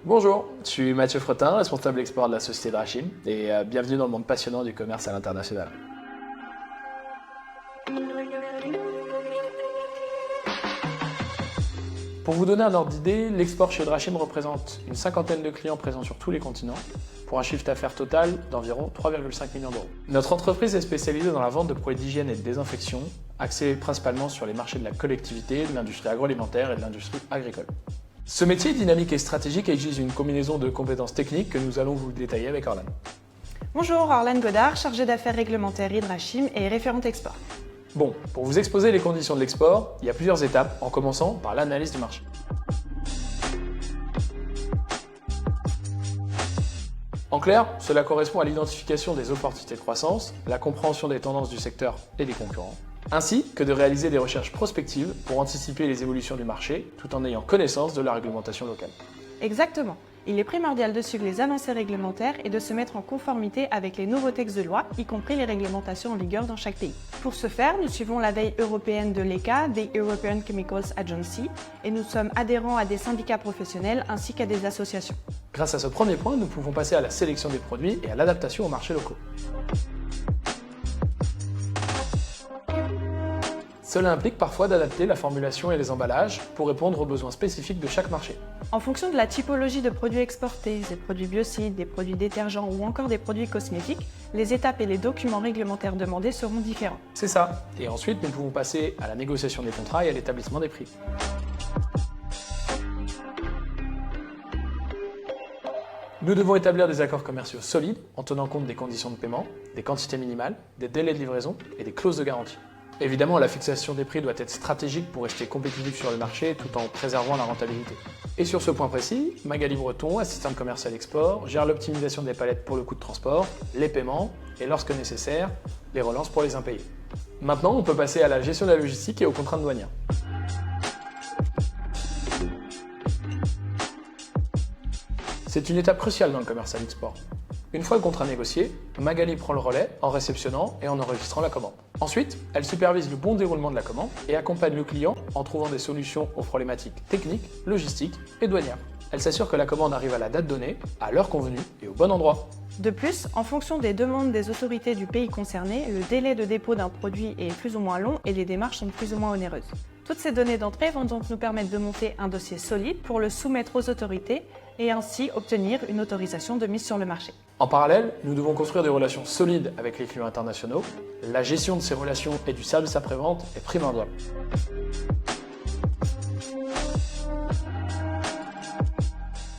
Bonjour, je suis Mathieu Fretin, responsable export de la société Drachim, et bienvenue dans le monde passionnant du commerce à l'international. Pour vous donner un ordre d'idée, l'export chez Drachim représente une cinquantaine de clients présents sur tous les continents, pour un chiffre d'affaires total d'environ 3,5 millions d'euros. Notre entreprise est spécialisée dans la vente de produits d'hygiène et de désinfection, axée principalement sur les marchés de la collectivité, de l'industrie agroalimentaire et de l'industrie agricole. Ce métier dynamique et stratégique exige une combinaison de compétences techniques que nous allons vous détailler avec Orlane. Bonjour, Orlane Godard, chargée d'affaires réglementaires Drachim et référente export. Bon, pour vous exposer les conditions de l'export, il y a plusieurs étapes, en commençant par l'analyse du marché. En clair, cela correspond à l'identification des opportunités de croissance, la compréhension des tendances du secteur et des concurrents, ainsi que de réaliser des recherches prospectives pour anticiper les évolutions du marché, tout en ayant connaissance de la réglementation locale. Exactement. Il est primordial de suivre les avancées réglementaires et de se mettre en conformité avec les nouveaux textes de loi, y compris les réglementations en vigueur dans chaque pays. Pour ce faire, nous suivons la veille européenne de l'ECHA, des European Chemicals Agency, et nous sommes adhérents à des syndicats professionnels ainsi qu'à des associations. Grâce à ce premier point, nous pouvons passer à la sélection des produits et à l'adaptation aux marchés locaux. Cela implique parfois d'adapter la formulation et les emballages pour répondre aux besoins spécifiques de chaque marché. En fonction de la typologie de produits exportés, des produits biocides, des produits détergents ou encore des produits cosmétiques, les étapes et les documents réglementaires demandés seront différents. C'est ça. Et ensuite, nous pouvons passer à la négociation des contrats et à l'établissement des prix. Nous devons établir des accords commerciaux solides en tenant compte des conditions de paiement, des quantités minimales, des délais de livraison et des clauses de garantie. Évidemment, la fixation des prix doit être stratégique pour rester compétitif sur le marché tout en préservant la rentabilité. Et sur ce point précis, Magali Breton, assistante commerciale export, gère l'optimisation des palettes pour le coût de transport, les paiements et, lorsque nécessaire, les relances pour les impayés. Maintenant, on peut passer à la gestion de la logistique et aux contraintes douanières. C'est une étape cruciale dans le commerce à l'export. Une fois le contrat négocié, Magali prend le relais en réceptionnant et en enregistrant la commande. Ensuite, elle supervise le bon déroulement de la commande et accompagne le client en trouvant des solutions aux problématiques techniques, logistiques et douanières. Elle s'assure que la commande arrive à la date donnée, à l'heure convenue et au bon endroit. De plus, en fonction des demandes des autorités du pays concerné, le délai de dépôt d'un produit est plus ou moins long et les démarches sont plus ou moins onéreuses. Toutes ces données d'entrée vont donc nous permettre de monter un dossier solide pour le soumettre aux autorités et ainsi obtenir une autorisation de mise sur le marché. En parallèle, nous devons construire des relations solides avec les clients internationaux. La gestion de ces relations et du service après-vente est primordiale.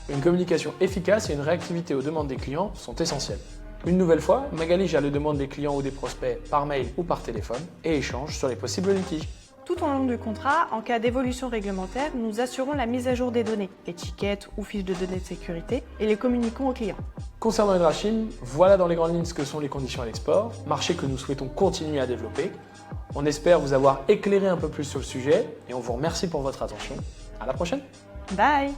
Une communication efficace et une réactivité aux demandes des clients sont essentielles. Une nouvelle fois, Magali gère les demandes des clients ou des prospects par mail ou par téléphone et échange sur les possibles litiges. Tout au long du contrat, en cas d'évolution réglementaire, nous assurons la mise à jour des données, étiquettes ou fiches de données de sécurité, et les communiquons aux clients. Concernant Drachim, voilà dans les grandes lignes ce que sont les conditions à l'export, marché que nous souhaitons continuer à développer. On espère vous avoir éclairé un peu plus sur le sujet et on vous remercie pour votre attention. À la prochaine. Bye!